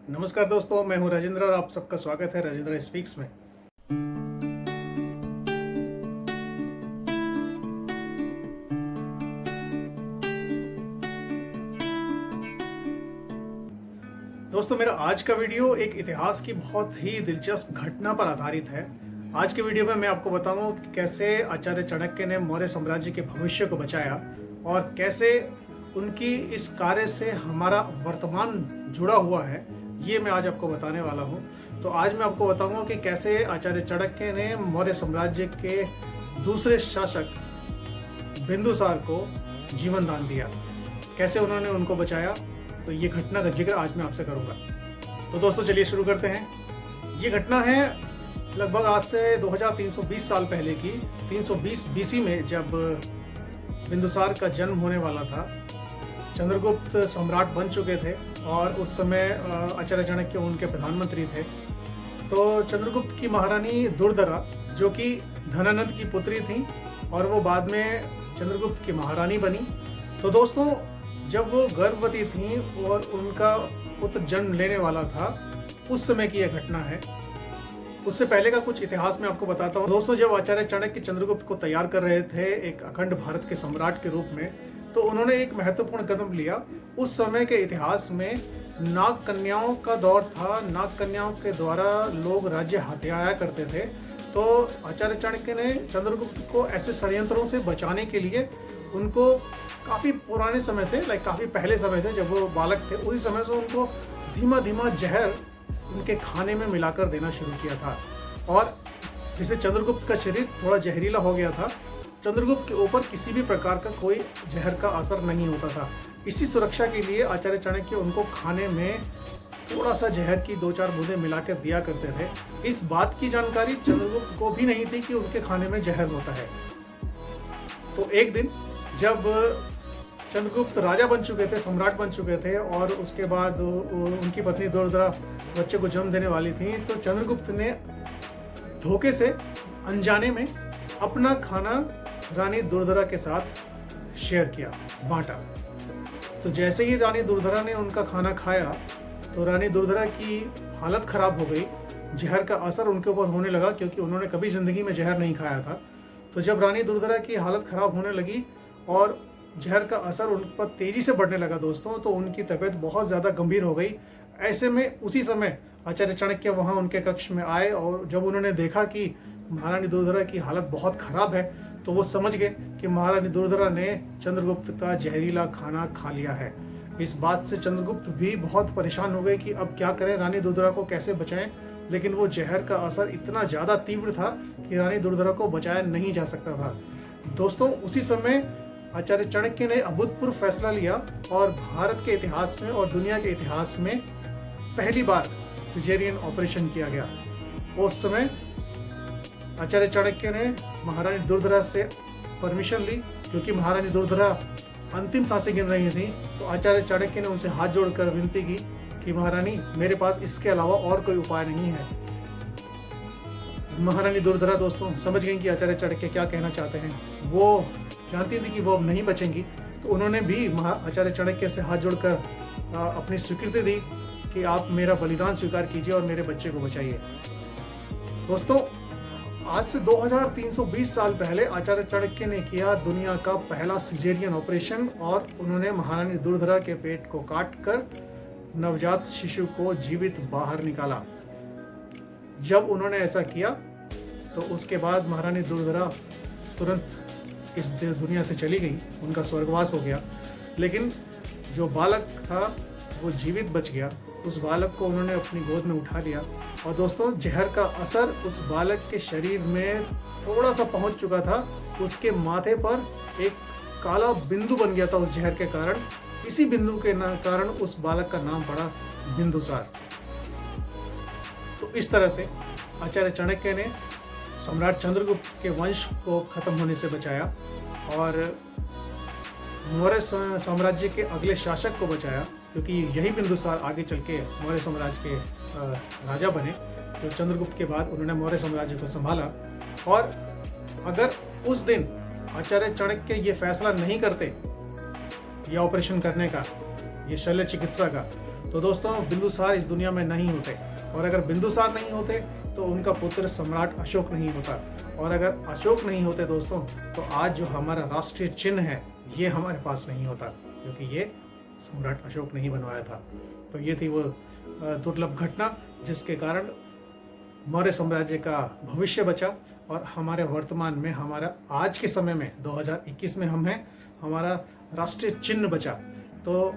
नमस्कार दोस्तों, मैं हूं राजेंद्र और आप सबका स्वागत है राजेंद्र स्पीक्स में। दोस्तों, मेरा आज का वीडियो एक इतिहास की बहुत ही दिलचस्प घटना पर आधारित है। आज के वीडियो में मैं आपको बताऊंगा कि कैसे आचार्य चाणक्य ने मौर्य साम्राज्य के भविष्य को बचाया और कैसे उनकी इस कार्य से हमारा वर्तमान जुड़ा हुआ है। ये मैं आज आपको बताने वाला हूँ। तो आज मैं आपको बताऊंगा कि कैसे आचार्य चाणक्य ने मौर्य साम्राज्य के दूसरे शासक बिंदुसार को जीवन दान दिया, कैसे उन्होंने उनको बचाया। तो ये घटना का जिक्र आज मैं आपसे करूंगा। तो दोस्तों, चलिए शुरू करते हैं। ये घटना है लगभग आज से 2320 साल पहले की। 320 बीसी में जब बिंदुसार का जन्म होने वाला था, चंद्रगुप्त सम्राट बन चुके थे और उस समय आचार्य चाणक्य उनके प्रधानमंत्री थे। तो चंद्रगुप्त की महारानी दुर्धरा, जो कि धनानंद की पुत्री थी और वो बाद में चंद्रगुप्त की महारानी बनी। तो दोस्तों, जब वो गर्भवती थी और उनका पुत्र जन्म लेने वाला था, उस समय की यह घटना है। उससे पहले का कुछ इतिहास मैं आपको बताता हूँ। दोस्तों, जब आचार्य चाणक्य चंद्रगुप्त को तैयार कर रहे थे एक अखंड भारत के सम्राट के रूप में, तो उन्होंने एक महत्वपूर्ण कदम लिया। उस समय के इतिहास में नाग कन्याओं का दौर था। नाग कन्याओं के द्वारा लोग राज्य हथियाया करते थे। तो आचार्य चाणक्य ने चंद्रगुप्त को ऐसे षड्यंत्रों से बचाने के लिए उनको काफ़ी पुराने समय से, काफ़ी पहले समय से, जब वो बालक थे उसी समय से उनको धीमा धीमा जहर उनके खाने में मिलाकर देना शुरू किया था। और जिससे चंद्रगुप्त का शरीर थोड़ा जहरीला हो गया था, चंद्रगुप्त के ऊपर किसी भी प्रकार का कोई जहर का असर नहीं होता था। इसी सुरक्षा के लिए आचार्य चाणक्य उनको खाने में थोड़ा सा जहर की 2-4 बूंदें मिलाकर दिया करते थे। इस बात की जानकारी चंद्रगुप्त को भी नहीं थी कि उनके खाने में जहर होता है। तो एक दिन जब चंद्रगुप्त राजा बन चुके थे, सम्राट बन चुके थे और उसके बाद उनकी पत्नी दुर्धरा बच्चे को जन्म देने वाली थी, तो चंद्रगुप्त ने धोखे से अनजाने में अपना खाना रानी दुर्धरा के साथ शेयर किया, बांटा। तो जैसे ही रानी दुर्धरा ने उनका खाना खाया तो रानी दुर्धरा की हालत खराब हो गई। जहर का असर उनके ऊपर होने लगा, क्योंकि उन्होंने कभी जिंदगी में जहर नहीं खाया था। तो जब रानी दुर्धरा की हालत खराब होने लगी और जहर का असर उन पर तेजी से बढ़ने लगा दोस्तों, तो उनकी तबीयत बहुत ज़्यादा गंभीर हो गई। ऐसे में उसी समय आचार्य चाणक्य वहाँ उनके कक्ष में आए और जब उन्होंने देखा कि महारानी दुर्धरा की हालत बहुत खराब है, तो वो समझ गए कि महारानी दुर्धरा ने चंद्रगुप्त का जहरीला खाना खा लिया है। इस बात से चंद्रगुप्त भी बहुत परेशान हो गए कि अब क्या करें, रानी दुर्धरा को कैसे बचाएं। लेकिन वो जहर का असर इतना ज़्यादा तीव्र था कि रानी दुर्धरा को बचाया नहीं जा सकता था। दोस्तों, उसी समय आचार्य चाणक्य ने अभूतपूर्व फैसला लिया और भारत के इतिहास में और दुनिया के इतिहास में पहली बार सिजेरियन ऑपरेशन किया गया। उस समय आचार्य चाणक्य ने महारानी दुर्धरा से परमिशन ली, क्योंकि महारानी दुर्धरा अंतिम सांसें गिन रही थी। तो आचार्य चाणक्य ने उनसे हाथ जोड़कर विनती की कि महारानी, मेरे पास इसके अलावा और कोई उपाय नहीं है। महारानी दुर्धरा दोस्तों समझ गई कि आचार्य चाणक्य क्या कहना चाहते हैं। वो जानती थी कि वो अब नहीं बचेंगी, तो उन्होंने भी आचार्य चाणक्य से हाथ जोड़कर अपनी स्वीकृति दी कि आप मेरा बलिदान स्वीकार कीजिए और मेरे बच्चे को बचाइए। दोस्तों, आज से 2320 साल पहले आचार्य चाणक्य ने किया दुनिया का पहला सिजेरियन ऑपरेशन और उन्होंने महारानी दुर्धरा के पेट को काटकर नवजात शिशु को जीवित बाहर निकाला। जब उन्होंने ऐसा किया तो उसके बाद महारानी दुर्धरा तुरंत इस दुनिया से चली गई, उनका स्वर्गवास हो गया। लेकिन जो बालक था वो जीवित बच गया। उस बालक को उन्होंने अपनी गोद में उठा लिया और दोस्तों, जहर का असर उस बालक के शरीर में थोड़ा सा पहुंच चुका था। उसके माथे पर एक काला बिंदु बन गया था उस जहर के कारण। इसी बिंदु के कारण उस बालक का नाम पड़ा बिंदुसार। तो इस तरह से आचार्य चाणक्य ने सम्राट चंद्रगुप्त के वंश को खत्म होने से बचाया और मौर्य साम्राज्य के अगले शासक को बचाया, क्योंकि यही बिंदुसार आगे चल के मौर्य साम्राज्य के राजा बने। तो चंद्रगुप्त के बाद उन्होंने मौर्य साम्राज्य को संभाला। और अगर उस दिन आचार्य चाणक्य ये फैसला नहीं करते ये ऑपरेशन करने का, ये शल्य चिकित्सा का, तो दोस्तों बिंदुसार इस दुनिया में नहीं होते, और अगर बिंदुसार नहीं होते तो उनका पुत्र सम्राट अशोक नहीं होता, और अगर अशोक नहीं होते दोस्तों तो आज जो हमारा राष्ट्रीय चिन्ह है ये हमारे पास नहीं होता, क्योंकि ये सम्राट अशोक ने ही बनवाया था। तो ये थी वो दुर्लभ घटना जिसके कारण मौर्य साम्राज्य का भविष्य बचा, और हमारे वर्तमान में, हमारा आज के समय में 2021 में हम हैं, हमारा राष्ट्रीय चिन्ह बचा। तो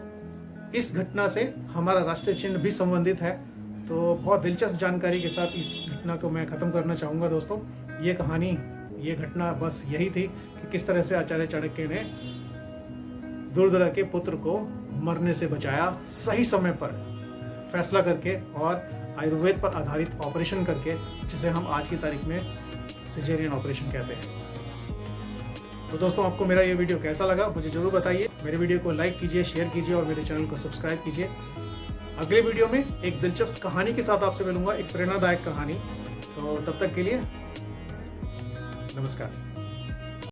इस घटना से हमारा राष्ट्रीय चिन्ह भी संबंधित है। तो बहुत दिलचस्प जानकारी के साथ इस घटना को मैं ख़त्म करना चाहूँगा दोस्तों। ये कहानी, ये घटना बस यही थी कि किस तरह से आचार्य चाणक्य ने दुर्धरा के पुत्र को मरने से बचाया, सही समय पर फैसला करके और आयुर्वेद पर आधारित ऑपरेशन करके, जिसे हम आज की तारीख में सिजेरियन ऑपरेशन कहते हैं। तो दोस्तों आपको मेरा ये वीडियो कैसा लगा मुझे जरूर बताइए। मेरे वीडियो को लाइक कीजिए, शेयर कीजिए और मेरे चैनल को सब्सक्राइब कीजिए। अगले वीडियो में एक दिलचस्प कहानी के साथ आपसे मिलूंगा, एक प्रेरणादायक कहानी। तो तब तक के लिए नमस्कार।